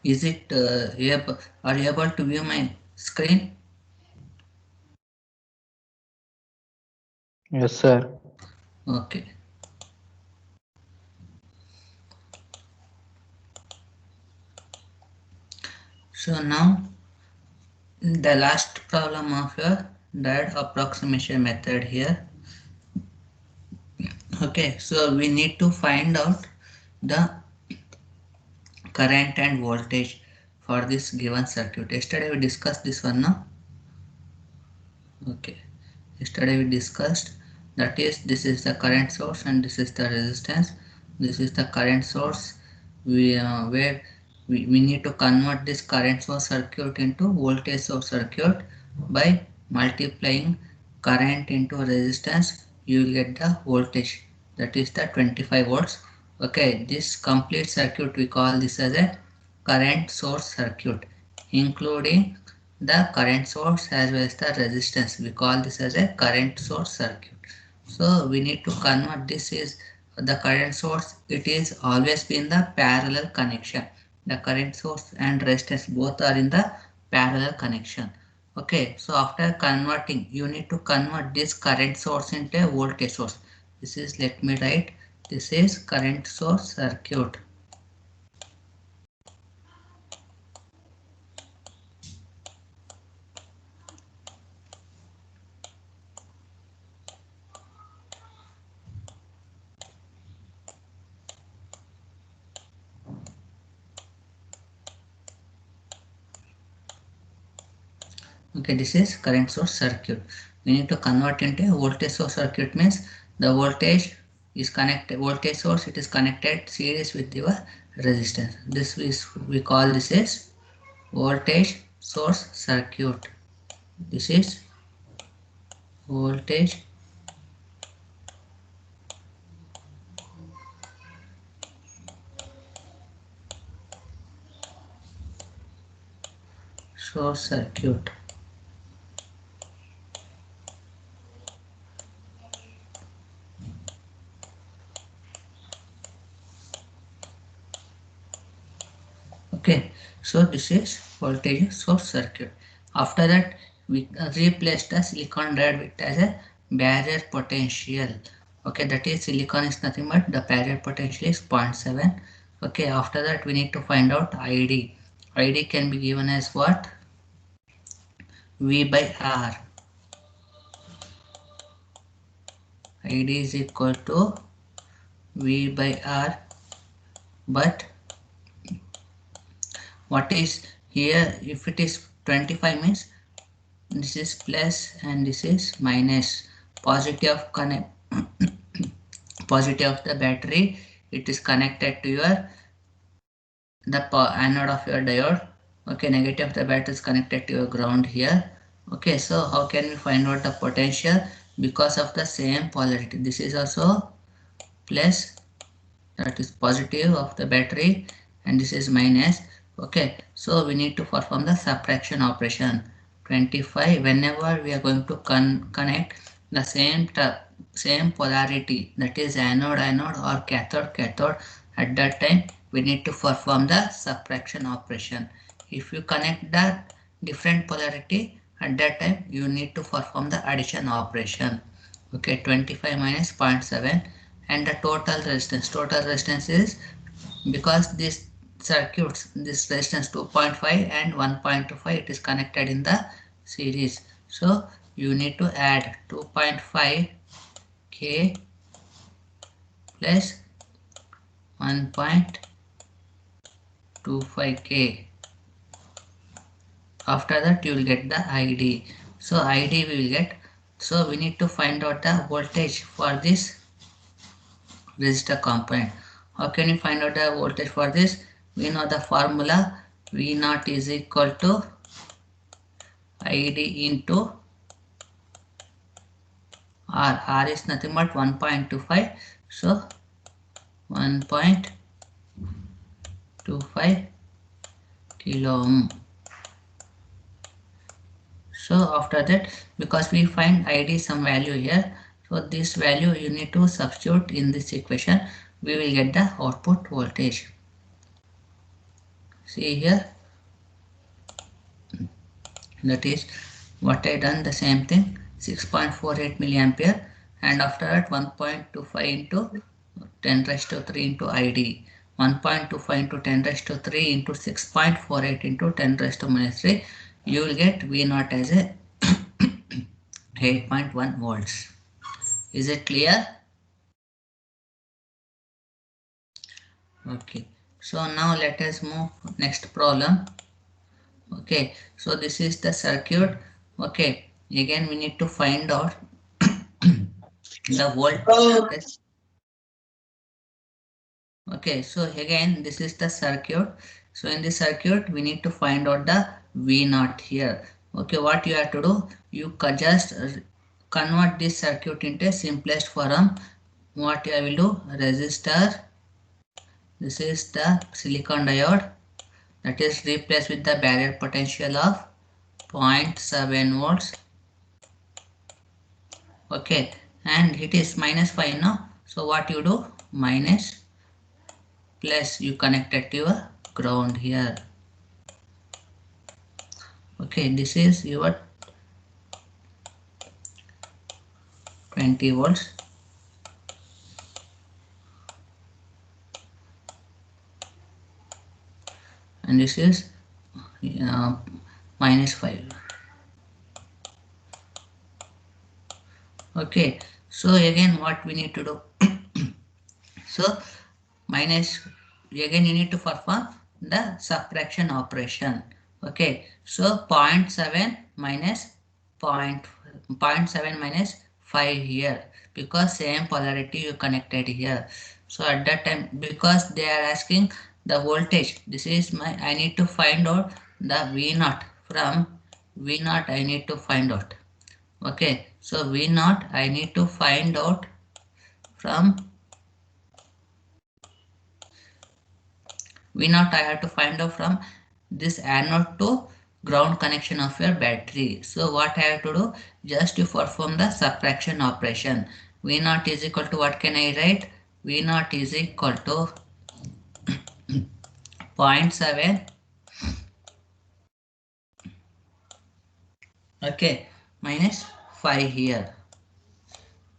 Is it are you able to view my screen? Yes, sir. Okay. So now the last problem of your diode approximation method here. Okay, so we need to find out the current and voltage for this given circuit. Yesterday we discussed this one, no? Okay. Yesterday we discussed, that is, this is the current source and this is the resistance. This is the current source. Where we need to convert this current source circuit into voltage source circuit by multiplying current into resistance. You will get the voltage, that is the 25 volts. Okay, this complete circuit we call this as a current source circuit, including the current source as well as the resistance. We call this as a current source circuit. So we need to convert this is the current source. It is always been the parallel connection. The current source and resistance both are in the parallel connection. Okay, so after converting, you need to convert this current source into a voltage source. This is, let me write, this is current source circuit. Okay, this is current source circuit. We need to convert into voltage source circuit, means the voltage is connected, voltage source, it is connected series with your resistance. This is, we call this as voltage source circuit. This is voltage source circuit. Okay, so this is voltage source circuit. After that, we replace the silicon diode with as a barrier potential. Okay, that is, silicon is nothing but the barrier potential is 0.7. Okay, after that we need to find out ID. ID can be given as what? V by R. ID is equal to V by R, but what is here, if it is 25 means this is plus and this is minus. Positive of positive of the battery, it is connected to your the anode of your diode. Okay, negative of the battery is connected to your ground here. Okay, so how can we find out the potential? Because of the same polarity, this is also plus, that is positive of the battery, and this is minus. Okay, so we need to perform the subtraction operation. 25, whenever we are going to connect the same polarity, that is anode or cathode, at that time we need to perform the subtraction operation. If you connect the different polarity, at that time you need to perform the addition operation. Okay, 25 minus 0.7, and the total resistance is, because this circuits, this resistance 2.5 and 1.25, it is connected in the series. So you need to add 2.5 k plus 1.25 k. After that you will get the ID. So ID we will get. So we need to find out the voltage for this resistor component. How can you find out the voltage for this? We know the formula. V naught is equal to ID into R. R is nothing but 1.25. So 1.25 kilo ohm. So after that, because we find ID some value here, so this value you need to substitute in this equation. we will get the output voltage. See here, that is what I done, the same thing, 6.48 milliampere, and after that 1.25 into 10 raised to 3 into ID, 1.25 into 10 raised to 3 into 6.48 into 10 raised to minus 3, you will get V0 as a 8.1 volts. Is it clear? Okay, so now let us move next problem. Okay, so this is the circuit. Okay, again we need to find out the voltage. Okay, so again this is the circuit. So in this circuit we need to find out the V0 here. Okay, what you have to do, you just convert this circuit into simplest form. What I will do, resistor, this is the silicon diode, that is replaced with the barrier potential of 0.7 volts. Okay, and it is minus 5 now. So what you do, minus plus you connect it to your ground here. Okay, this is your 20 volts, and this is minus 5. Okay, so again what we need to do, so minus, again you need to perform the subtraction operation. Okay, so 0.7 minus 0.7 minus 5 here, because same polarity you connected here. So at that time, because they are asking the voltage, this is my, I need to find out the V0. From V0 I need to find out. Okay, so V0 I need to find out from V0 I have to find out from this anode to ground connection of your battery. So what I have to do, just to perform the subtraction operation. V0 is equal to, what can I write? V0 is equal to 0.7, okay, minus 5 here.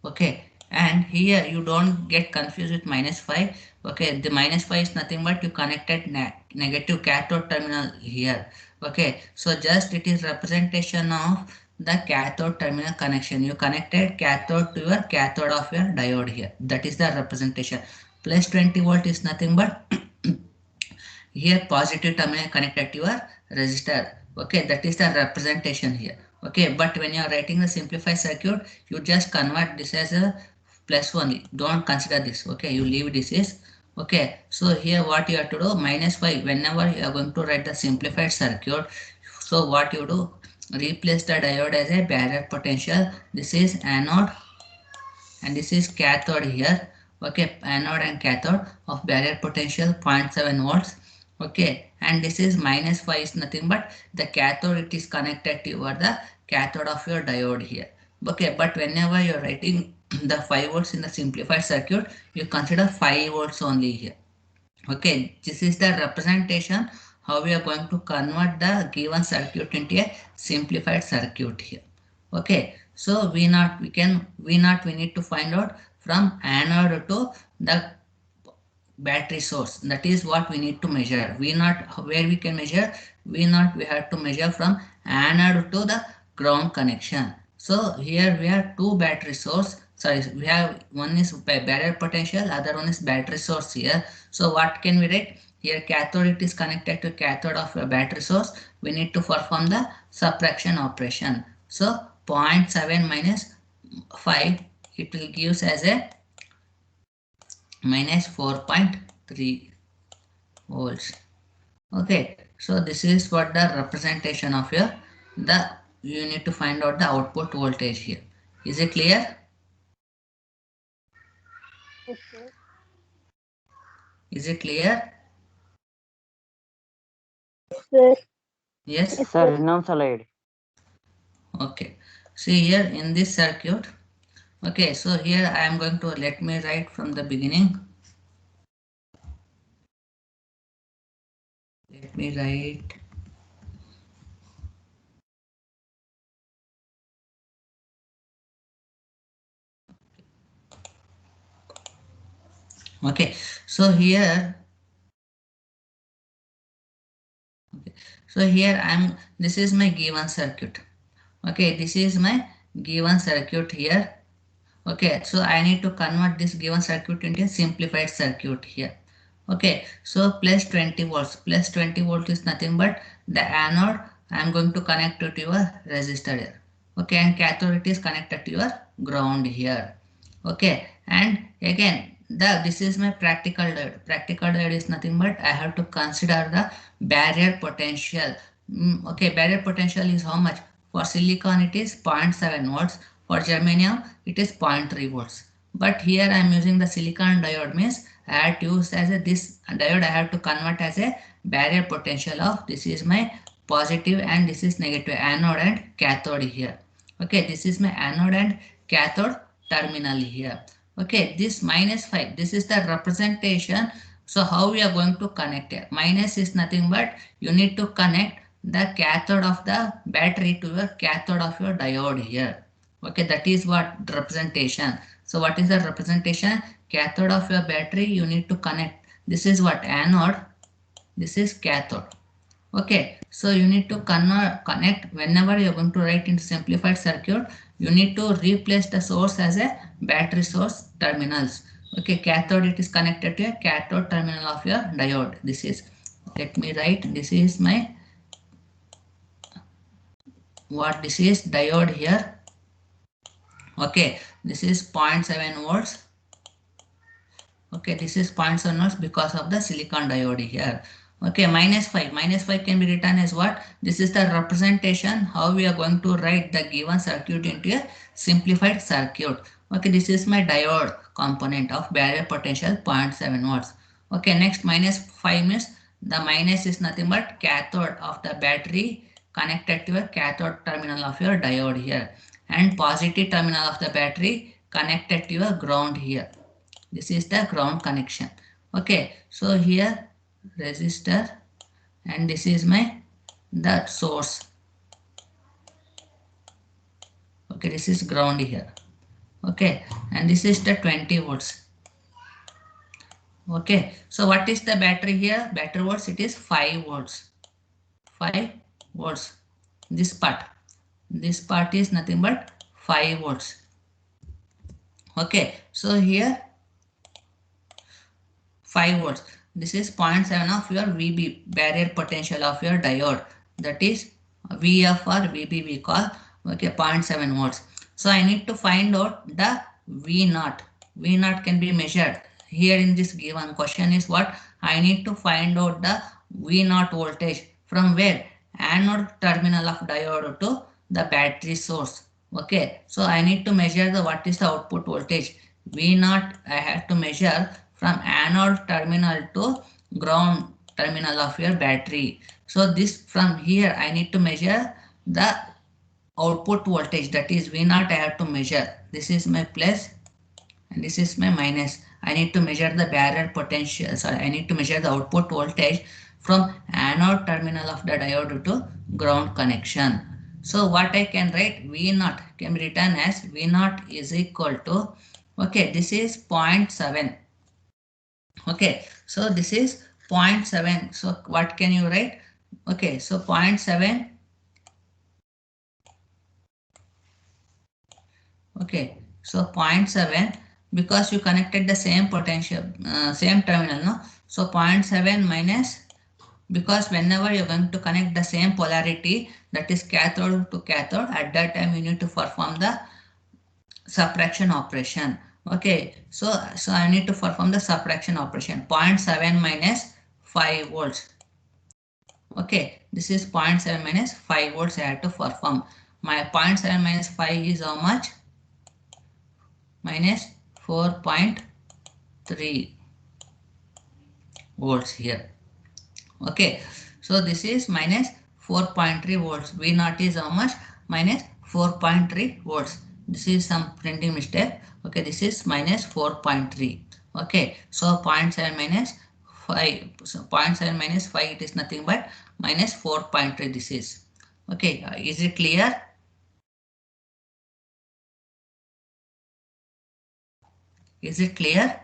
Okay, and here you don't get confused with minus 5. Okay, the minus 5 is nothing but you connected negative cathode terminal here. Okay, so just it is representation of the cathode terminal connection. You connected cathode to your cathode of your diode here. That is the representation. Plus 20 volt is nothing but here positive terminal connected to your resistor. Okay, that is the representation here. Okay, but when you are writing the simplified circuit, you just convert this as a plus only. Don't consider this. Okay, you leave this is. Okay, so here what you have to do, minus 5, whenever you are going to write the simplified circuit, so what you do, replace the diode as a barrier potential. This is anode and this is cathode here. Okay, anode and cathode of barrier potential 0.7 volts. Okay, and this is minus 5 is nothing but the cathode, it is connected to the cathode of your diode here. Okay, but whenever you're writing the 5 volts in the simplified circuit, you consider 5 volts only here. Okay, this is the representation how we are going to convert the given circuit into a simplified circuit here. Okay, so V0 we need to find out from anode to the battery source. That is what we need to measure. V0, where we can measure V0, we have to measure from anode to the ground connection. So here we have two battery source. Sorry, we have one is barrier potential, other one is battery source here. So what can we write? Here cathode, it is connected to cathode of a battery source. We need to perform the subtraction operation. So 0.7 minus 5, it will gives as a minus 4.3 volts. Okay, so this is what the representation of your, the, you need to find out the output voltage here. Is it clear? Okay. Is it clear? Sir. Yes. Yes, Sir, sir. ಇನ್ನೊಂದ್ ಸಲ ಹೇಳಿ. Okay, see here in this circuit. Okay, so here I am going to, let me write from the beginning. Let me write. Okay, so here, so here this is my given circuit. Okay, this is my given circuit here. Okay, so I need to convert this given circuit into a simplified circuit here. Okay, so plus 20 volts. Plus 20 volt is nothing but the anode. I am going to connect it to your resistor here. Okay, and cathode it is connected to your ground here. Okay, and again this is my practical diode. Practical diode is nothing but I have to consider the barrier potential. Okay, barrier potential is how much? For silicon it is 0.7 volts. For germanium it is 0.3 volts. But here I am using the silicon diode, means I have to use as a this diode I have to convert as a barrier potential of, this is my positive and this is negative, anode and cathode here. Okay, this is my anode and cathode terminal here. Okay, this -5, this is the representation. So how we are going to connect it? Minus is nothing but you need to connect the cathode of the battery to your cathode of your diode here. Okay, that is what representation. So what is the representation? Cathode of your battery you need to connect. This is what anode, this is cathode. Okay, so you need to connect whenever you're going to write into simplified circuit, you need to replace the source as a battery source terminals. Okay, cathode it is connected to a cathode terminal of your diode. This is, let me write, this is my, what this is, diode here. Okay, this is 0.7 volts. Okay, this is 0.7 volts because of the silicon diode here. Okay, -5 can be written as what? This is the representation how we are going to write the given circuit into a simplified circuit. Okay, this is my diode component of barrier potential 0.7 volts. Okay, next -5 means the minus is nothing but cathode of the battery connected to a cathode terminal of your diode here, and positive terminal of the battery connected to your ground here. This is the ground connection. Okay, so here resistor and this is my the source. Okay, this is ground here. Okay, and this is the 20 volts. Okay, so what is the battery here? Battery volts, it is 5 volts. 5 volts. This part is nothing but 5 volts. Okay, so here 5 volts. This is 0.7 of your VB, barrier potential of your diode. That is VF or VB we call. Okay, 0.7 volts. So I need to find out the V0. V0 can be measured. Here in this given question is what? I need to find out the V0 voltage from where? Anode terminal of diode to the battery source. Okay, so I need to measure the what is the output voltage. V0 I have to measure from anode terminal to ground terminal of your battery. So this from here I need to measure the output voltage, that is V0 I have to measure. This is my plus and this is my minus. I need to measure the barrier potential. Sorry, I need to measure the output voltage from anode terminal of the diode to ground connection. So what I can write, V0 can be written as V0 is equal to, okay, this is 0.7. Okay, so this is 0.7. So what can you write? Okay, so 0.7. Okay, so 0.7 because you connected the same potential, same terminal, no? So 0.7 minus, because whenever you're going to connect the same polarity, that is cathode to cathode, at that time you need to perform the subtraction operation. Okay, so I need to perform the subtraction operation. 0.7 minus 5 volts. Okay, this is 0.7 minus 5 volts I have to perform. My 0.7 minus 5 is how much? Minus 4.3 volts here. Okay, so this is minus 4.3 volts. V0 is how much? Minus 4.3 volts. This is some printing mistake. Okay, this is minus 4.3. Okay, so 0.7 minus 5. So 0.7 minus 5, it is nothing but minus 4.3 this is. Okay, is it clear? Is it clear?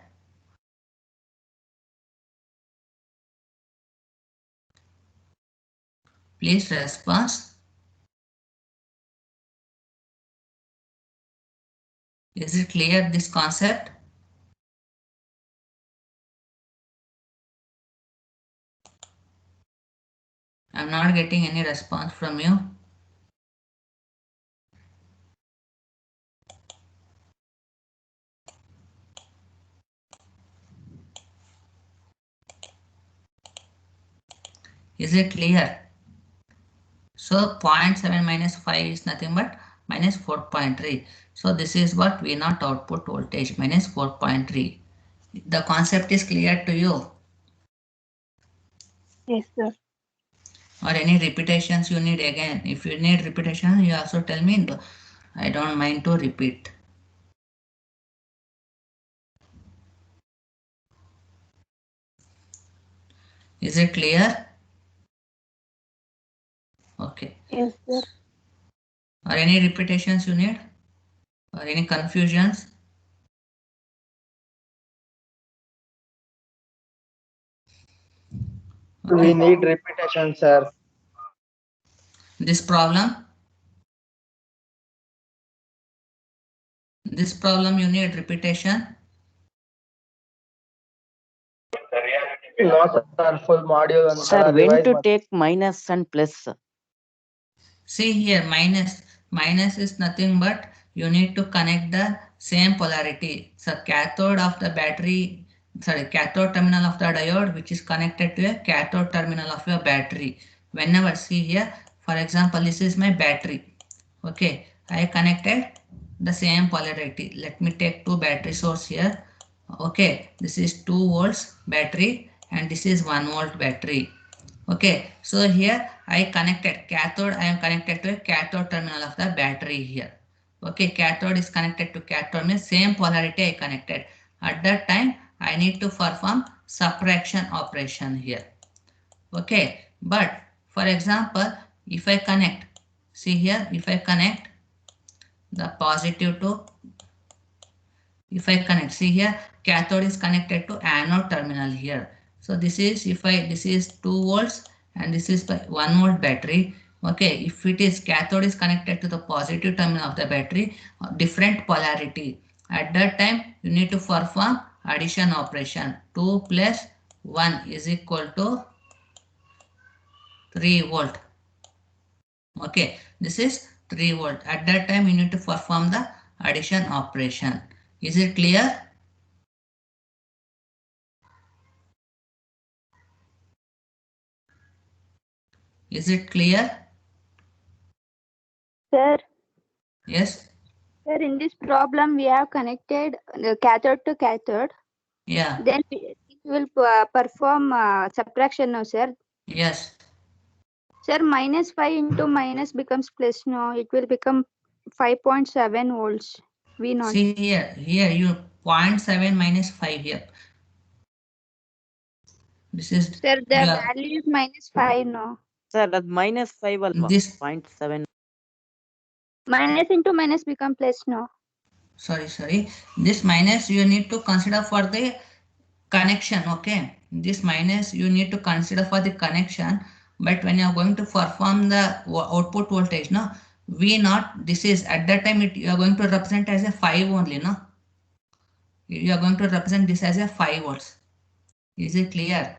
Please respond. Is it clear this concept? I'm not getting any response from you. Is it clear? So 0.7 minus 5 is nothing but minus 4.3. So this is what V naught output voltage minus 4.3. The concept is clear to you, Yes, sir. or any repetitions you need again? If you need repetition, you also tell me. I don't mind to repeat. Is it clear? Okay. Yes, sir. Or any repetitions you need? Or any confusions? We Okay. need repetition, sir. This problem you need repetition. No, sir. Full module and Sir, when revise. to take minus and plus? See here, minus is nothing but you need to connect the same polarity. So cathode of the battery, sorry, cathode terminal of the diode, which is connected to a cathode terminal of your battery. Whenever, see here, for example, this is my battery. Okay, I connected the same polarity. Let me take two battery source here. Okay, this is 2 volts battery and this is 1 volt battery. Okay, so here I connected cathode, I am connected to a cathode terminal of the battery here. Okay, cathode is connected to cathode, means same polarity I connected. At that time I need to perform subtraction operation here. Okay, but for example, if I connect, see here, if I connect the positive to, if I connect, see here, cathode is connected to anode terminal here. So this is, if I, this is 2 volts and this is by 1 volt battery. Okay, if it is cathode is connected to the positive terminal of the battery, different polarity. At that time, you need to perform addition operation. 2 plus 1 is equal to 3 volt. Okay, this is 3 volt. At that time, you need to perform the addition operation. Is it clear? Is it clear? Sir, Yes? sir, in this problem we have connected the cathode to cathode. Yeah. Then it will perform subtraction now, sir. Yes. Sir, minus 5 into minus becomes plus now. It will become 5.7 volts. V naught. See here, you 0.7 minus 5 here. This is, Sir, the yeah, value is minus 5 now. Sir, that minus 5 alva. this, 0.7. Minus into minus become plus now. sorry, this minus you need to consider for the connection. Okay, this minus you need to consider for the connection, but when you are going to perform the output voltage, no, V naught, this is at that time you are going to represent as a 5 only, no, you are going to represent this as a 5 volts. Is it clear?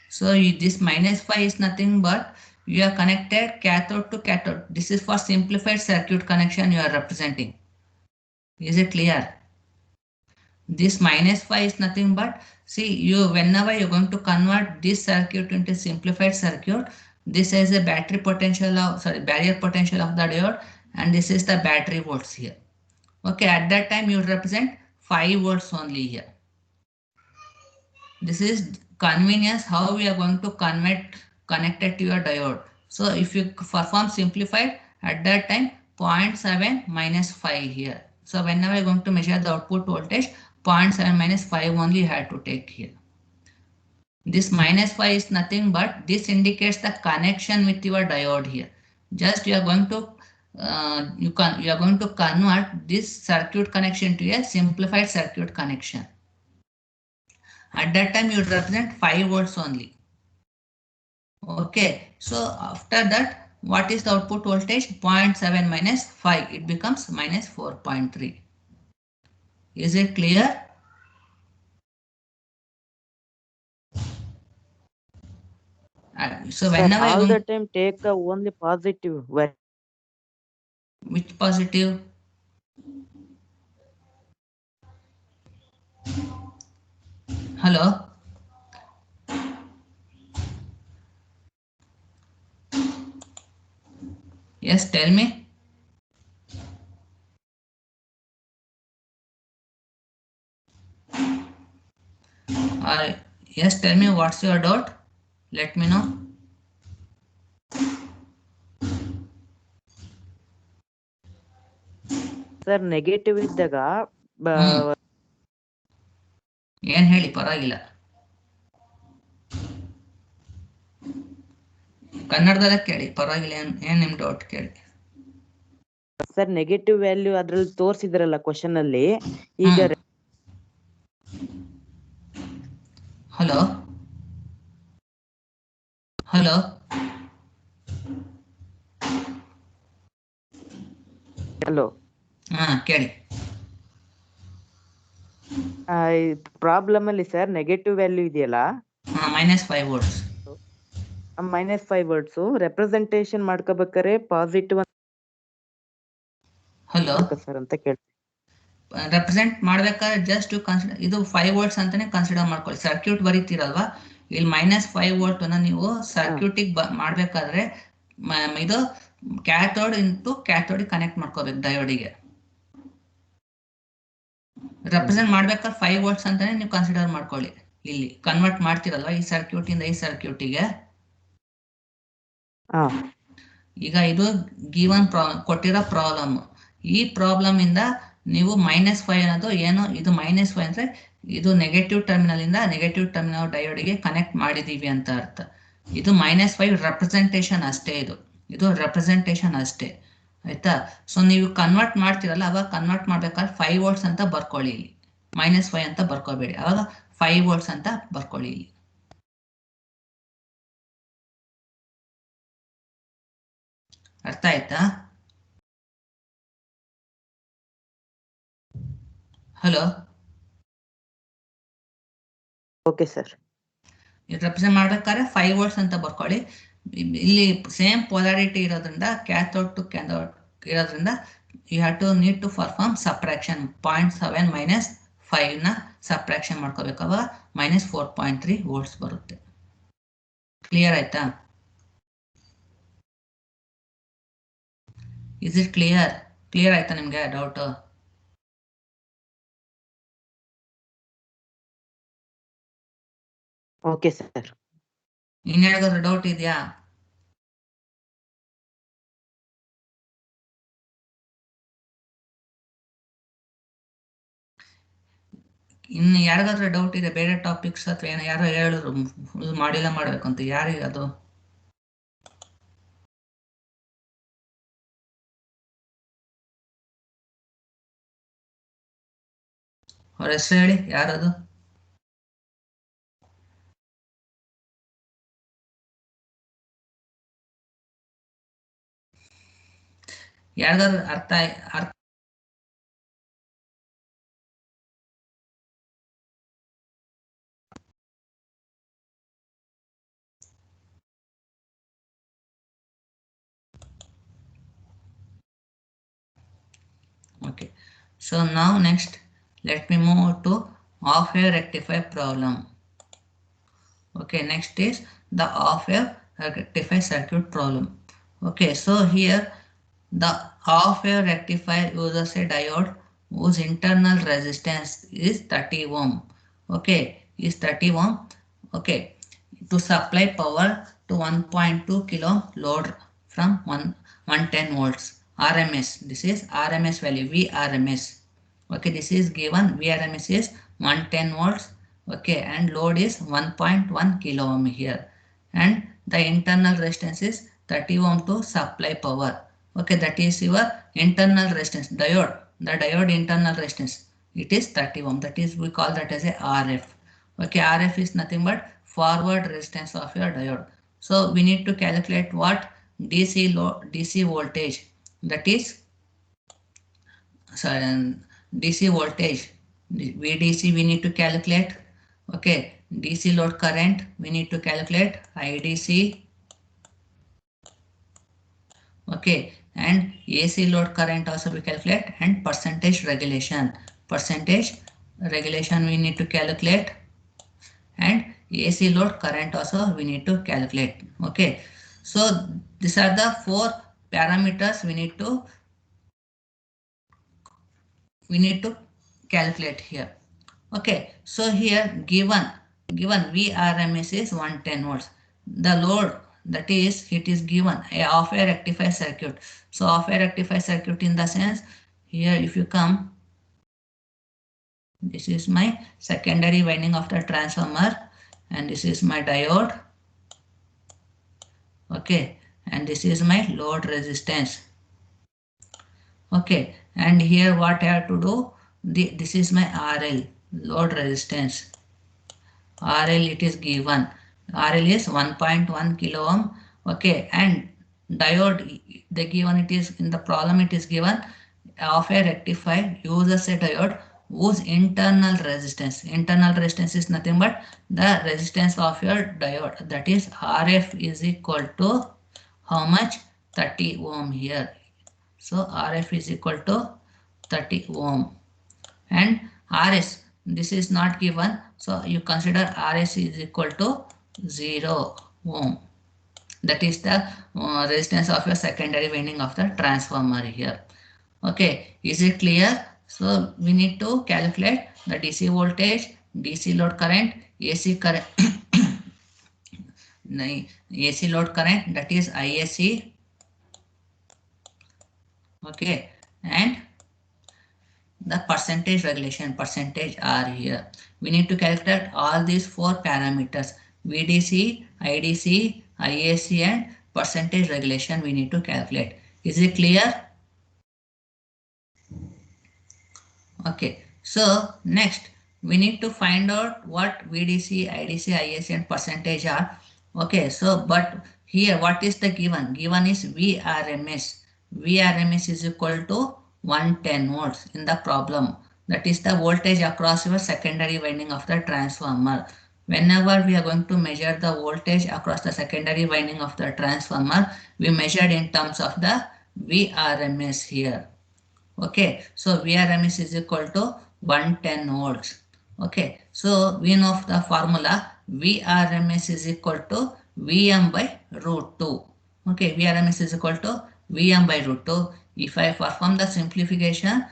So this minus 5 is nothing but you are connected cathode to cathode. This is for simplified circuit connection you are representing. Is it clear? This minus 5 is nothing but, see, you whenever you're going to convert this circuit into simplified circuit, this is a battery potential of, sorry, barrier potential of the diode, and this is the battery volts here. Okay, at that time you represent 5 volts only here. This is convenience how we are going to connect it to your diode. So if you perform simplified, at that time 0.7 minus 5 here. So whenever you're going to measure the output voltage, 0.7 minus 5 only you have to take here. This -5 is nothing but this indicates the connection with your diode here. Just you are going to you are going to convert this circuit connection to a simplified circuit connection. At that time, you represent 5 volts only. Okay, so after that, what is the output voltage? 0.7 minus 5. It becomes minus 4.3. Is it clear? So Sir, whenever all you the time take the only positive. which positive? Hello? Yes, tell me. Yes, tell me what's your doubt. Let me know. Sir, negative ಇದ್ದಾಗ ಏನು ಹೇಳಿ ಪರವಾಗಿಲ್ಲ. ಕನ್ನಡದಲ್ಲೇ ಕೇಳಿ ಪರವಾಗಿಲ್ಲ. ಏನು ನಿಮ್ಮ doubt ಕೇಳಿ. ಸರ್ ನೆಗೆಟಿವ್ ವ್ಯಾಲ್ಯೂ ಅದ್ರಲ್ಲಿ ತೋರಿಸಿದ್ರಲ್ಲ ಕ್ವಶನ್ ಅಲ್ಲಿ ಈಗ ಹಲೋ ಹಲೋ ಹಲೋ ಕೇಳಿ. ಪ್ರಾಬ್ಲಮ್ ಅಲ್ಲಿ ಸರ್ ನೆಗೆಟಿವ್ ವ್ಯಾಲ್ಯೂ ಇದೆಯಲ್ಲ -5 volts. -5 volts ರೆಪ್ರೆಸೆಂಟೇಷನ್ ಮಾಡ್ಕೋಬೇಕಾರೆ ಪಾಸಿಟಿವ್ ಹಲೋ ಸರ್ ಅಂತ ಕೇಳಿ. ರೆಪ್ರೆಸೆಂಟ್ ಮಾಡ್ಬೇಕಾದ್ರೆ ಜಸ್ಟ್ ಕನ್ಸಿಡರ್ ಇದು 5 volts ಅಂತಾನೆ ಕನ್ಸಿಡರ್ ಮಾಡ್ಕೊಳ್ಳಿ. ಸರ್ಕ್ಯೂಟ್ ಬರೀತೀರಲ್ವಾ, ಇಲ್ಲಿ -5 volt ನೀವು ಸರ್ಕ್ಯೂಟಿಗೆ ಮಾಡ್ಬೇಕಾದ್ರೆ ಇದು ಕ್ಯಾಥೋಡ್ ಇಂಟು ಕ್ಯಾಥೋಡಿಗೆ ಕನೆಕ್ಟ್ ಮಾಡ್ಕೋಬೇಕು ಡಯೋಡಿಗೆ. ರೆಪ್ರೆಸೆಂಟ್ ಮಾಡ್ಬೇಕಾದ್ರೆ 5 volts ಅಂತಾನೆ ನೀವು ಕನ್ಸಿಡರ್ ಮಾಡ್ಕೊಳ್ಳಿ. ಇಲ್ಲಿ ಕನ್ವರ್ಟ್ ಮಾಡ್ತಿರಲ್ವಾ ಈ ಸರ್ಕ್ಯೂಟ್ ಇಂದ ಈ ಸರ್ಕ್ಯೂಟಿಗೆ. ಈಗ ಇದು ಗಿವನ್ ಕೊಟ್ಟಿರೋ ಪ್ರಾಬ್ಲಮ್. ಈ ಪ್ರಾಬ್ಲಮ್ ಇಂದ ನೀವು -5 ಅನ್ನೋದು ಏನು, ಇದು -5 ಅಂದ್ರೆ ಇದು ನೆಗೆಟಿವ್ ಟರ್ಮಿನಲ್ ಇಂದ ನೆಗೆಟಿವ್ ಟರ್ಮಿನಲ್ ಡಯೋಡಿಗೆ ಕನೆಕ್ಟ್ ಮಾಡಿದೀವಿ ಅಂತ ಅರ್ಥ. ಇದು -5 ರೆಪ್ರೆಸೆಂಟೇಷನ್ ಅಷ್ಟೇ. ಇದು ರೆಪ್ರೆಸೆಂಟೇಷನ್ ಅಷ್ಟೇ, ಆಯ್ತಾ. ಸೊ ನೀವು ಕನ್ವರ್ಟ್ ಮಾಡ್ತಿರಲ್ಲ, ಅವಾಗ ಕನ್ವರ್ಟ್ ಮಾಡ್ಬೇಕಾದ್ರೆ 5 volts ಅಂತ ಬರ್ಕೊಳ್ಳಿ. ಇಲ್ಲಿ -5 ಅಂತ ಬರ್ಕೋಬೇಡಿ, ಅವಾಗ 5 volts ಅಂತ ಬರ್ಕೊಳ್ಳಿ ಇಲ್ಲಿ. ಅರ್ಥ ಆಯ್ತಾ? ಹಲೋ. Okay sir. ಇದು ರೆಪ್ರೆಸೆಂಟ್ ಮಾಡ್ಬೇಕಾದ್ರೆ 5 volts ಅಂತ ಬರ್ಕೊಳ್ಳಿ. ಇಲ್ಲಿ ಸೇಮ್ ಪೊಲಾರಿಟಿ ಇರೋದ್ರಿಂದ ಕ್ಯಾಥೋಡ್ ಟು ಕ್ಯಾಥೋಡ್ ಇರೋದ್ರಿಂದ you have to need to perform subtraction. 0.7 minus 5 ನ ಸಬ್ಟ್ರಾಕ್ಷನ್ ಮಾಡ್ಕೋಬೇಕು, ಅವಾಗ -4.3 volts ಬರುತ್ತೆ. ಕ್ಲಿಯರ್ ಆಯ್ತಾ? ಇಸ್ ಇಟ್ ಕ್ಲಿಯರ್ ಆಯ್ತಾ ನಿಮ್ಗೆ ಡೌಟ್? Okay sir. ಇನ್ನೇನಾದ್ರೂ ಡೌಟ್ ಇದೆಯಾ? ಇನ್ನು ಯಾರಿಗಾದ್ರೂ ಡೌಟ್ ಇದೆ ಬೇರೆ ಟಾಪಿಕ್ಸ್ ಅಥವಾ ಏನೋ ಯಾರೋ ಹೇಳಿದ್ರು ಮಾಡಿಲ್ಲ ಮಾಡ್ಬೇಕು ಅಂತ, ಯಾರಿಗೆ ಅದು? ಅವ್ರ ಹೆಸರು ಹೇಳಿ, ಯಾರದು? ಯಾರಿಗಾದ್ರೂ ಅರ್ಥ Okay, so now next let me move to half-wave rectifier problem. Okay, next is the half-wave rectifier circuit problem. Okay, so here the half-wave rectifier uses a diode whose internal resistance is 30 ohm. Okay, is 30 ohm. Okay, to supply power to 1.2 kilo load from 110 volts RMS. This is RMS value, VRMS. Okay, this is given. VRMS is 110 volts Okay, and load is 1.1 kilo ohm here, and the internal resistance is 30 ohm to supply power. Okay, that is your internal resistance diode. The diode internal resistance, it is 30 ohm. That is, we call that as a RF. Okay, RF is nothing but forward resistance of your diode. So we need to calculate what DC voltage, that is sorry, DC voltage, VDC we need to calculate. Okay, DC load current we need to calculate, IDC. Okay, and AC load current also we calculate, and percentage regulation we need to calculate, and AC load current also we need to calculate. Okay, so these are the 4 parameters we need to calculate here. Okay, so here given Vrms is 110 volts. The load, that is, it is given of a rectifier circuit. So of a rectifier circuit in the sense, here if you come, this is my secondary winding of the transformer, and this is my diode. Okay, and this is my load resistance. Okay, and here what I have to do, this is my RL, load resistance. RL it is given, RL is 1.1 kilo ohm. Okay, and diode, they given, it is in the problem, it is given of a rectifier uses a diode whose internal resistance is nothing but the resistance of your diode, that is RF is equal to how much, 30 ohm here. So RF is equal to 30 ohm, and RS, this is not given, so you consider RS is equal to 0 ohm. That is the resistance of your secondary winding of the transformer here. Okay, is it clear? So we need to calculate the DC voltage, DC load current, AC current, AC load current, that is IAC. Okay, and the percentage regulation, percentage R here. We need to calculate all these 4 parameters, VDC, IDC, IAC, and percentage regulation we need to calculate. Is it clear? Okay, so next we need to find out what VDC, IDC, IAC and percentage are. Okay, so but here what is the given? Given is Vrms. Vrms is equal to 110 volts in the problem. That is the voltage across your secondary winding of the transformer. Whenever we are going to measure the voltage across the secondary winding of the transformer, we measured in terms of the Vrms here. Okay, so Vrms is equal to 110 volts. Okay, so we know the formula, Vrms is equal to Vm by root 2. Okay, Vrms is equal to Vm by root 2. If I perform the simplification,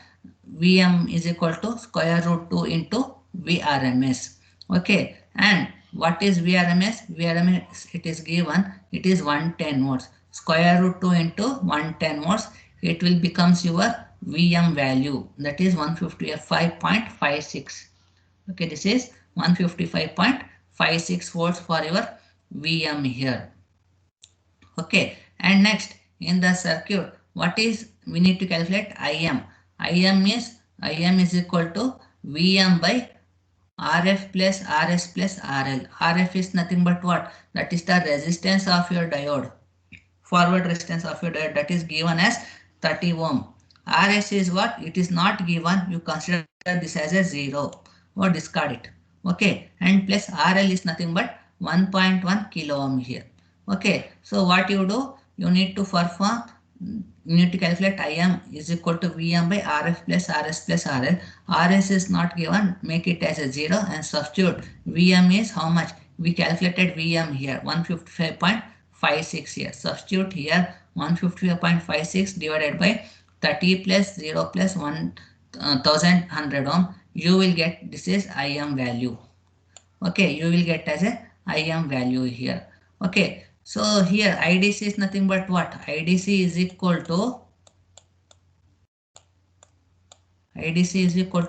Vm is equal to square root 2 into Vrms. Okay, and what is Vrms? Vrms, it is given, it is 110 volts. Square root 2 into 110 volts, it will becomes your Vm value, that is 155.56. Okay, this is 155.56 volts for your Vm here. Okay, and next in the circuit, what is we need to calculate Im. Im is equal to Vm by Rf plus Rs plus RL. Rf is nothing but what? That is the resistance of your diode, forward resistance of your diode, that is given as 30 ohm. Rs is what? It is not given. You consider this as a 0 or discard it. Okay, and plus RL is nothing but 1.1 kilo ohm here. Okay, so what you do? You need to perform, you need to calculate Im is equal to Vm by Rf plus Rs plus RL. Rs is not given, make it as a 0 and substitute. Vm is how much? We calculated Vm here, 155.56 here. Substitute here 155.56 divided by 30 plus 0 plus 1100 ohm. You will get, this is Im value. Okay, you will get as a Im value here. Okay, so here IDC is nothing but what? IDC is equal to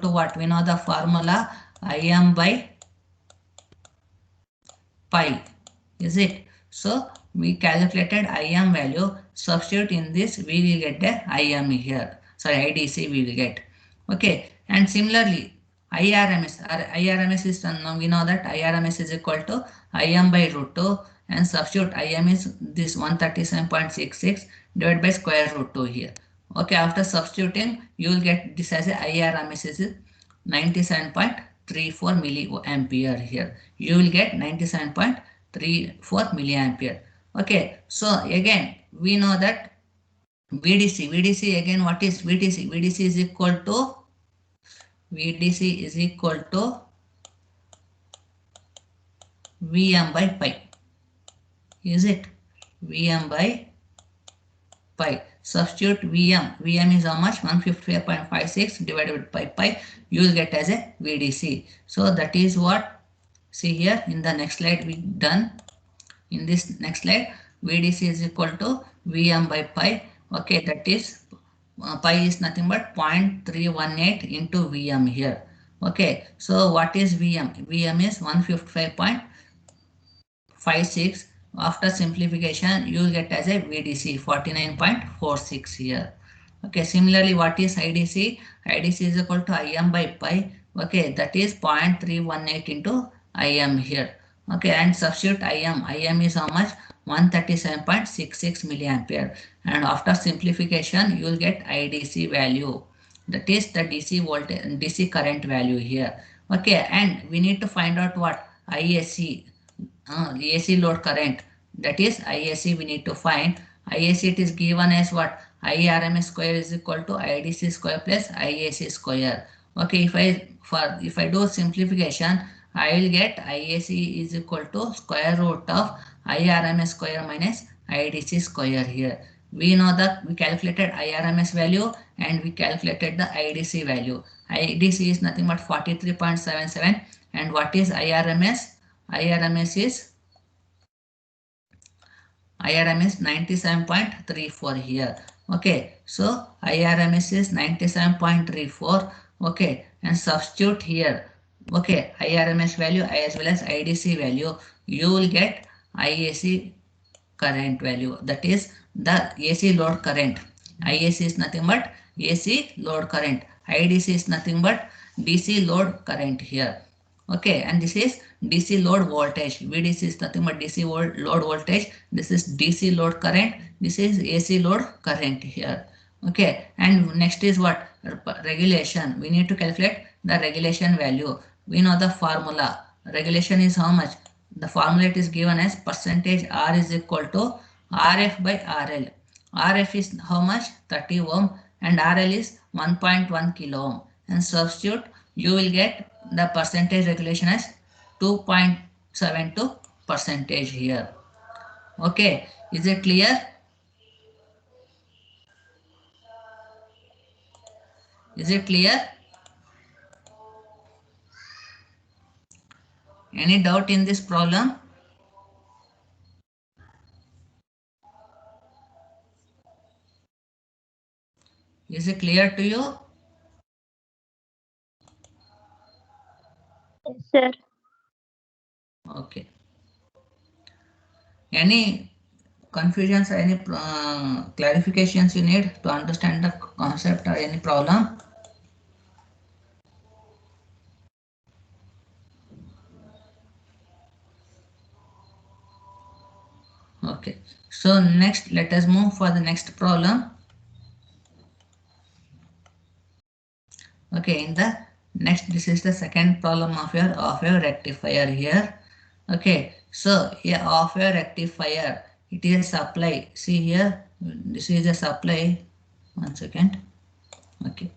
what? We know the formula, Im by pi, is it? So we calculated IM value, substitute in this, we will get the IM here, sorry IDC we will get. Okay, and similarly IRMS is, now we know that IRMS is equal to IM by root 2, and substitute IM is this 137.66 divided by square root 2 here. Okay, after substituting you will get this as a IRMS is 97.34 milliampere here. You will get 97.34 milliampere. Okay, so again we know that VDC again, what is VDC? VDC is equal to Vm by pi. Is it? Vm by pi. Substitute Vm. Vm is how much? 155.56 divided by pi. You will get as a VDC. So that is what, see here in the next slide we done. In this next slide, VDC is equal to Vm by pi. Okay, that is pi is nothing but 0.318 into Vm here. Okay, so what is Vm? Vm is 155.56. After simplification, you will get as a VDC 49.46 here. Okay, similarly, what is IDC? IDC is equal to Im by pi. Okay, that is 0.318 into Im here. Okay, and substitute Im. Im is how much? 137.66 milliampere. And after simplification, you will get IDC value. That is the DC voltage, DC current value here. Okay, and we need to find out what? IAC. AC load current, that is IAC we need to find. IAC it is given as what? IRMS square is equal to IDC square plus IAC square. Okay, if I do simplification, I will get IAC is equal to square root of IRMS square minus IDC square here. We know that we calculated IRMS value and we calculated the IDC value. IDC is nothing but 43.77, and what is IRMS? IRMS is 97.34 here. Okay, so IRMS is 97.34. Okay, and substitute here. Okay, IRMS value as well as IDC value. You will get IAC current value, that is the AC load current. IAC is nothing but AC load current. IDC is nothing but DC load current here. Okay, and this is DC load voltage. VDC is nothing but DC load voltage. This is DC load current. This is AC load current here. Okay, and next is what? Regulation. We need to calculate the regulation value. We know the formula. Regulation is how much? The formula it is given as percentage R is equal to RF by RL. RF is how much? 30 ohm, and RL is 1.1 kilo ohm. And substitute, you will get the percentage regulation as 2.72 percentage here. Okay, is it clear? Is it clear? Any doubt in this problem? Is it clear to you? Yes, sir. Okay. Any confusions or any clarifications you need to understand the concept or any problem? Okay, so next let us move for the next problem. Okay, in the next, this is the second problem of your rectifier here. Okay, so here of your rectifier, it is supply. See here, this is the supply. 1 second. Okay.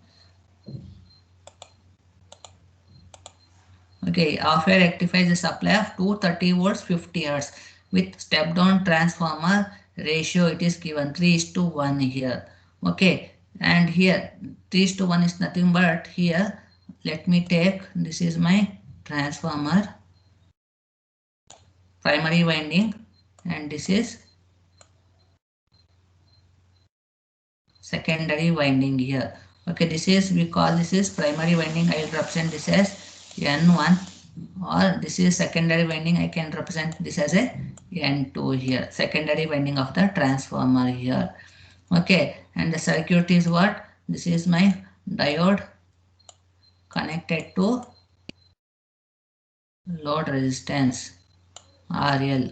Okay, of your rectifier is a supply of 230 volts 50 hertz with step down transformer ratio. It is given 3:1 here. Okay, and here 3:1 is nothing but here. Let me take, this is my transformer primary winding, and this is secondary winding here. Okay, this is, we call this is primary winding. I will represent this as N1, or this is secondary winding. I can represent this as a N2 here, secondary winding of the transformer here. Okay, and the circuit is what? This is my diode connected to load resistance RL.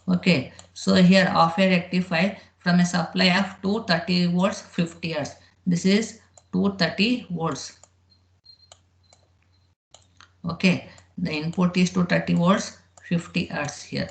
Okay, so here half-wave rectifier from a supply of 230 volts 50 hertz. This is 230 volts. Okay, the input is 230 volts 50 hertz here.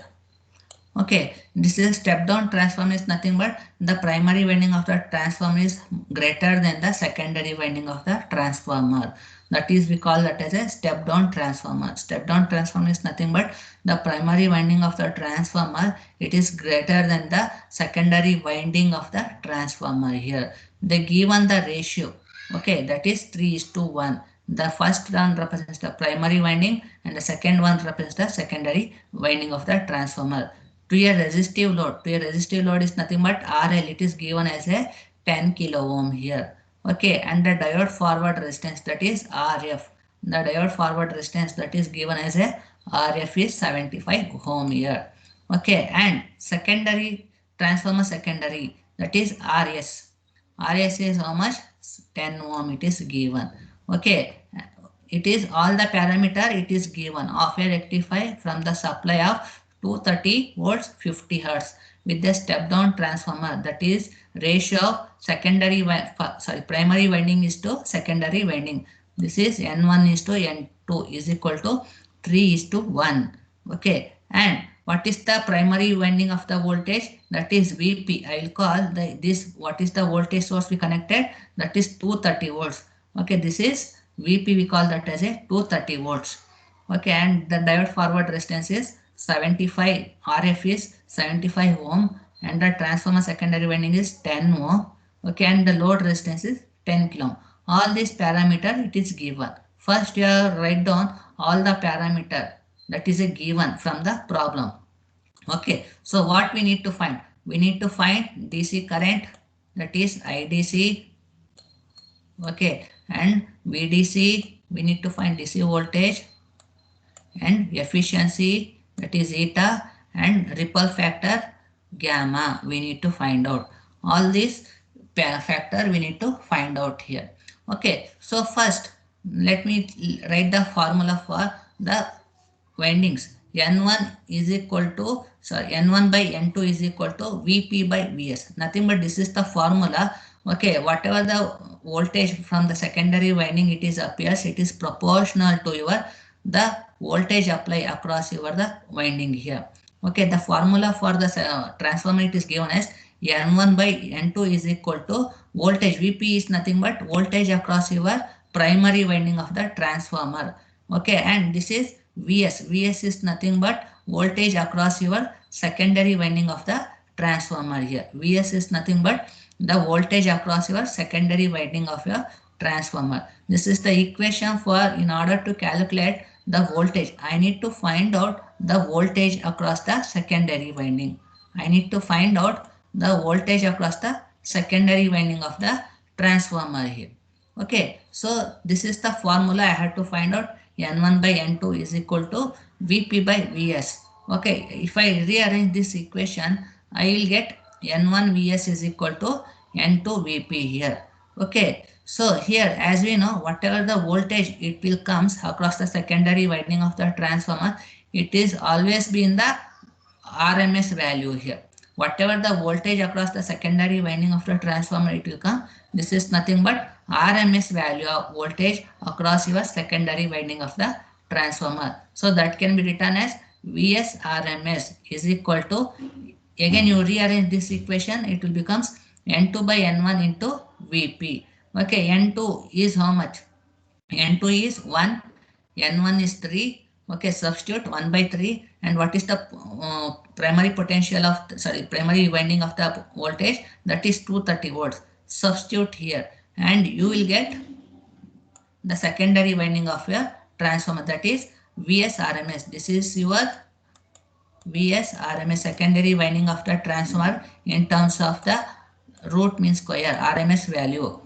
Okay, this is step down transformer is nothing but the primary winding of the transformer is greater than the secondary winding of the transformer. That is, we call that as a step down transformer. Step down transformer is nothing but the primary winding of the transformer, it is greater than the secondary winding of the transformer here. They given the ratio, okay, that is 3:1. The first one represents the primary winding and the second one represents the secondary winding of the transformer. To a resistive load is nothing but RL. It is given as a 10 kilo ohm here. Okay, and the diode forward resistance, that is RF. The diode forward resistance that is given as a RF is 75 ohm here. Okay, and secondary transformer secondary, that is RS. RS is how much? 10 ohm it is given. Okay, it is all the parameter it is given of a rectifier from the supply of 230 volts 50 hertz with the step down transformer, that is ratio of primary winding is to secondary winding. This is N1 is to N2 is equal to 3:1. Okay, and what is the primary winding of the voltage? That is VP. I will call this, what is the voltage source we connected? That is 230 volts. Okay, this is VP, we call that as a 230 volts. Okay, and the diode forward resistance is 75, RF is 75 ohm, and the transformer secondary winding is 10 ohm. Okay, and the load resistance is 10 kilo ohm. All these parameter it is given. First you have write down all the parameter that is a given from the problem. Okay, so what we need to find? We need to find DC current, that is IDC. Okay, and VDC, we need to find DC voltage, and efficiency, that is eta, and ripple factor gamma we need to find out. All these factor we need to find out here. Okay, so first let me write the formula for the windings. N1 is equal to, N1 by N2 is equal to VP by Vs. Nothing but this is the formula. Okay, whatever the voltage from the secondary winding it is appears, it is proportional to your the voltage apply across your the winding here. Okay, the formula for the transformer it is given as N1 by N2 is equal to voltage. VP is nothing but voltage across your primary winding of the transformer. Okay, and this is Vs. Vs is nothing but voltage across your secondary winding of the transformer here. Vs is nothing but the voltage across your secondary winding of your transformer. This is the equation for, in order to calculate the voltage, I need to find out the voltage across the secondary winding. I need to find out the voltage across the secondary winding of the transformer here. Okay, so this is the formula I had to find out. N1 by N2 is equal to Vp by Vs. Okay, if I rearrange this equation, I will get N1 Vs is equal to N2 Vp here. Okay, so here as we know, whatever the voltage it will comes across the secondary winding of the transformer, it is always be in the RMS value here. Whatever the voltage across the secondary winding of the transformer it will come, this is nothing but RMS value of voltage across your secondary winding of the transformer. So that can be written as Vs RMS is equal to, again you rearrange this equation, it will becomes N2 by N1 into Vp. Okay, N2 is how much? N2 is 1, N1 is 3. Okay, substitute 1 by 3. And what is the primary potential of, primary winding of the voltage? That is 230 volts. Substitute here and you will get the secondary winding of your transformer, that is Vs RMS. This is your Vs RMS, secondary winding of the transformer in terms of the root mean square RMS value.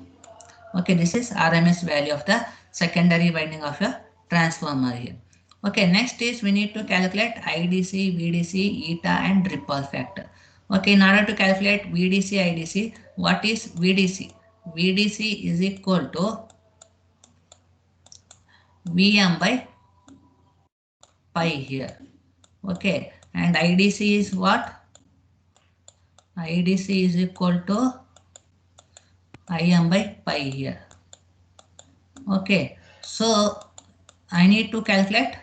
Okay, this is RMS value of the secondary winding of your transformer here. Okay, next is we need to calculate IDC, VDC, eta and ripple factor. Okay, in order to calculate VDC, IDC, what is VDC? VDC is equal to Vm by pi here. Okay, and IDC is what? IDC is equal to Im by pi here. Okay, so I need to calculate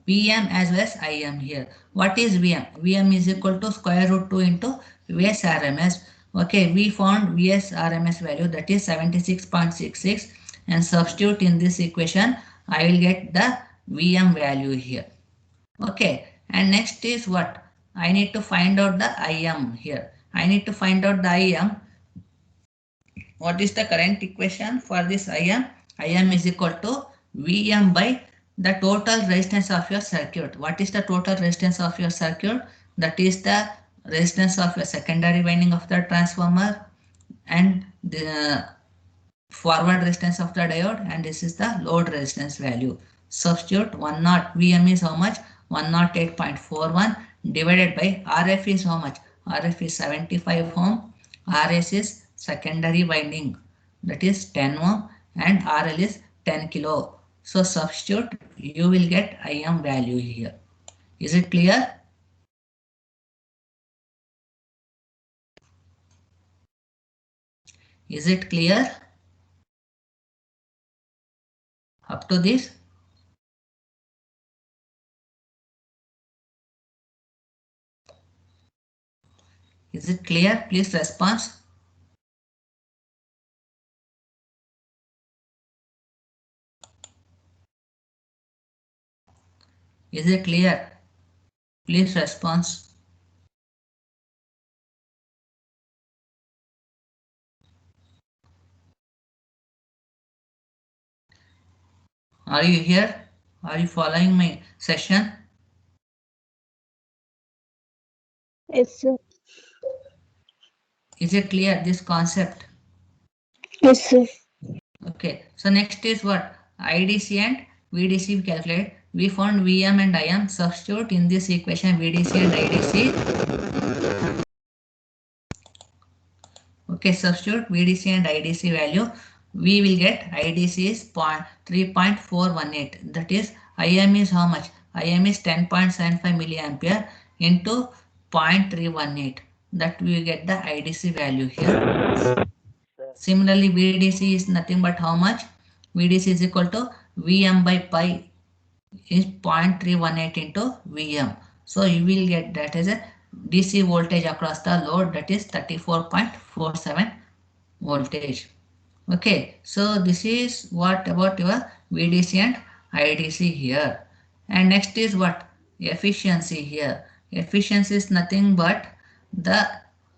Vm as well as Im here. What is Vm? Vm is equal to square root 2 into Vs RMS. Okay, we found Vs RMS value, that is 76.66, and substitute in this equation. I will get the Vm value here. Okay, and next is what? I need to find out the Im here. I need to find out the Im. What is the current equation for this Im? Im is equal to Vm by the total resistance of your circuit. What is the total resistance of your circuit? That is the resistance of your secondary winding of the transformer and the forward resistance of the diode, and this is the load resistance value. Substitute 10 Vm is how much? 108.41 divided by Rf is how much? Rf is 75 ohm. Rs is secondary winding, that is 10 ohm, and RL is 10 kilo. So substitute, you will get Im value here. Is it clear? Is it clear up to this? Is it clear? Please respond. Is it clear? Please respond. Are you here? Are you following my session? Yes, sir. Is it clear, this concept? Yes, sir. Okay, so next is what? IDC and VDC we calculate. We found Vm and Im. Substitute in this equation VDC and IDC. Okay, substitute VDC and IDC value. We will get IDC is 3.418. That is Im is how much? Im is 10.75 milliampere into 0.318. That we will get the IDC value here. Similarly, VDC is nothing but how much? VDC is equal to Vm by pi is 0.318 into Vm. So you will get that as a DC voltage across the load, that is 34.47 voltage. Okay, so this is what about your VDC and IDC here. And next is what? Efficiency here. Efficiency is nothing but the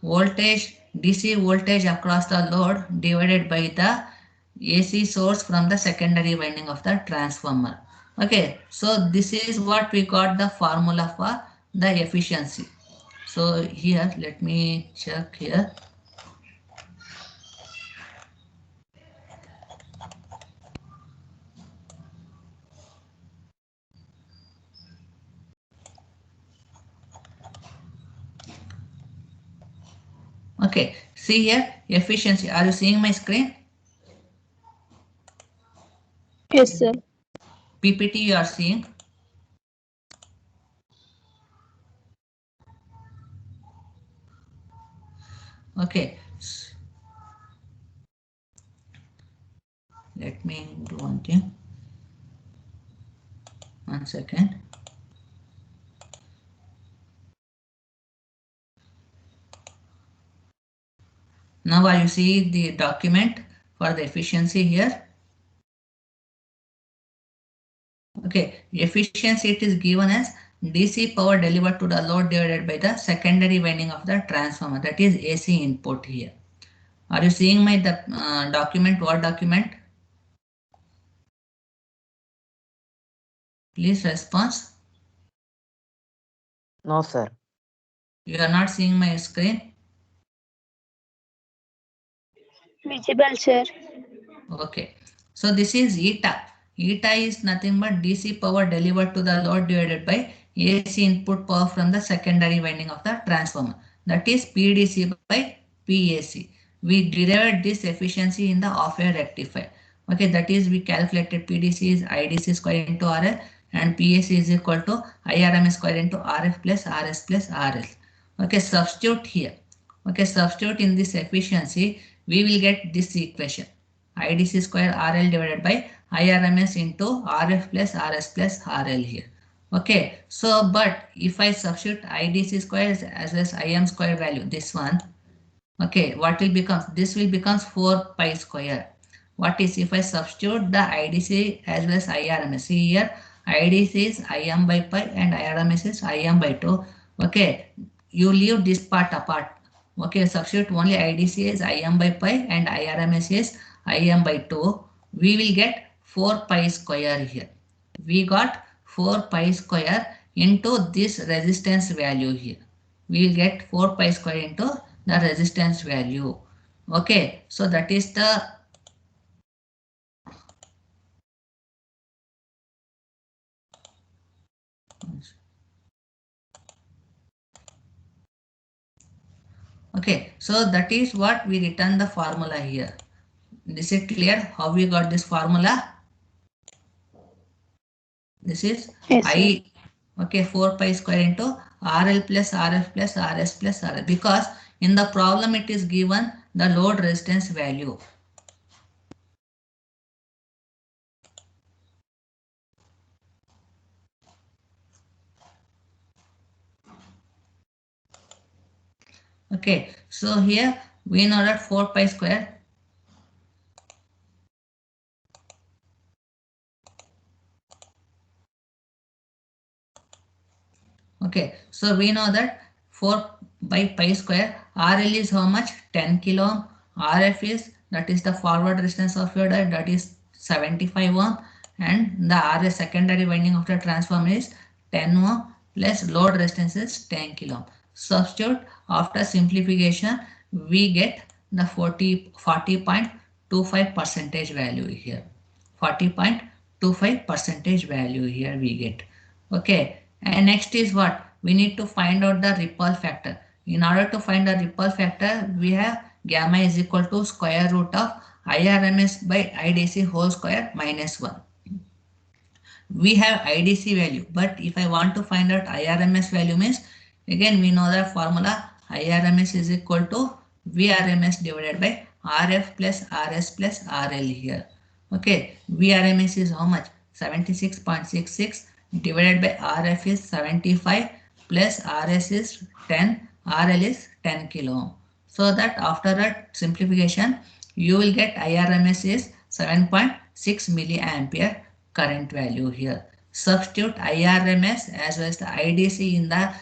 voltage, DC voltage across the load divided by the AC source from the secondary winding of the transformer. Okay, so this is what we got the formula for the efficiency. So here, let me check here. Okay, see here, efficiency. Are you seeing my screen? Yes, sir. PPT you are seeing. Okay, let me do one thing. 1 second. Now are you see the document for the efficiency here? Okay, efficiency it is given as DC power delivered to the load divided by the secondary winding of the transformer, that is AC input here. Are you seeing my document, Word document? Please respond. No, sir. You are not seeing my screen? Visible, sir. Okay, so this is eta. Eta is nothing but DC power delivered to the load divided by AC input power from the secondary winding of the transformer. That is PDC by PAC. We derived this efficiency in the off-air rectifier. Okay, that is we calculated PDC is IDC square into RL and PAC is equal to IRMS square into RF plus RS plus RL. Okay, substitute here. Okay, substitute in this efficiency, we will get this equation. IDC square RL divided by IRMS into RF plus RS plus RL here. Okay, so but if I substitute IDC square as well as IM square value, this one, okay, what will become? This will become 4 pi square. What is if I substitute the IDC as well as IRMS? See here, IDC is IM by pi and IRMS is IM by 2. Okay, you leave this part apart. Okay, substitute only IDC is IM by pi and IRMS is IM by 2. We will get 4 pi square here. We got 4 pi square into this resistance value here. We will get 4 pi square into the resistance value. Okay, so that is the okay, so that is what we return the formula here. This is clear how we got this formula. This is Yes, I, okay, 4 pi square into RL plus RF plus RS plus RL, because in the problem it is given the load resistance value. Okay, so here we know that 4 pi square. Okay, so we know that 4 by pi square, RL is how much? 10 kilo ohm. RF is, that is the forward resistance of your diode, that is 75 ohm, and the RS secondary winding of the transformer is 10 ohm plus load resistance is 10 kilo ohm. Substitute after simplification, we get the 40.25 percentage value here. 40.25 percentage value here we get. Okay, and next is what? We need to find out the ripple factor. In order to find the ripple factor, we have gamma is equal to square root of IRMS by IDC whole square minus 1. We have IDC value, but if I want to find out IRMS value means, again we know the formula IRMS is equal to VRMS divided by RF plus RS plus RL here. Okay, VRMS is how much? 76.66 divided by RF is 75 plus RS is 10, RL is 10 kilo ohm. So that after that simplification, you will get IRMS is 7.6 milliampere current value here. Substitute IRMS as well as the IDC in the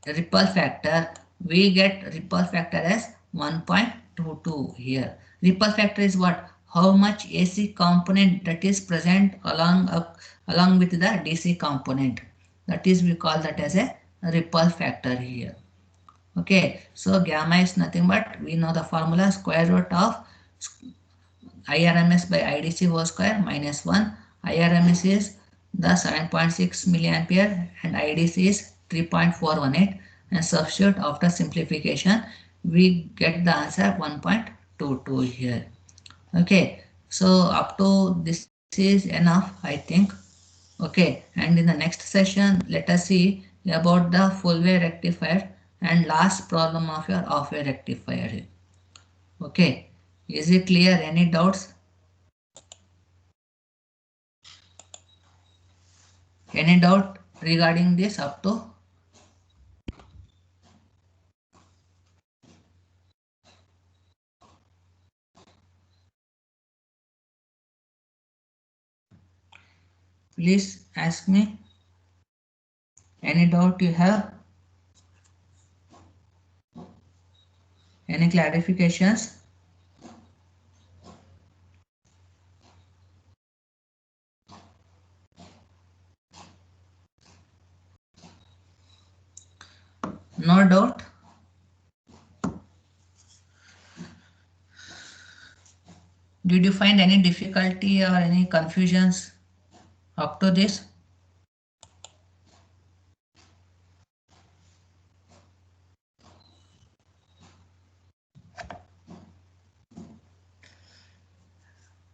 ripple factor. We get ripple factor as 1.22 here. Ripple factor is what? How much AC component that is present along with the DC component. That is, we call that as a ripple factor here. Okay, so gamma is nothing but, we know the formula, square root of IRMS by IDC whole square minus 1. IRMS is the 7.6 milliampere and IDC is 3.418, and substitute after simplification, we get the answer 1.22 here. Okay, so up to this is enough, I think. Okay, and in the next session, let us see about the full wave rectifier and last problem of your off wave rectifier. Okay, is it clear? Any doubts? Any doubt regarding this up to? Please ask me. Any doubt you have? Any clarifications? No doubt? Did you find any difficulty or any confusions up to this?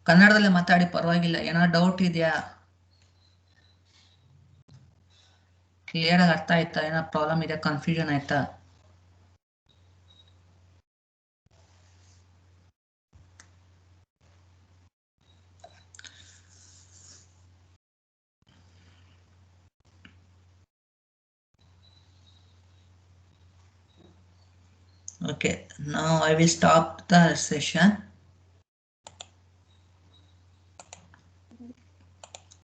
ಕನ್ನಡದಲ್ಲಿ ಮಾತಾಡಿ ಪರವಾಗಿಲ್ಲ. ಏನಾದ್ರು doubt ಇದೆಯಾ? Clear ಆಗಿ ಅರ್ಥ ಆಯ್ತಾ? ಏನೋ problem ಇದೆ, ಕನ್ಫ್ಯೂಷನ್ ಆಯ್ತಾ? Okay, now I will stop the session.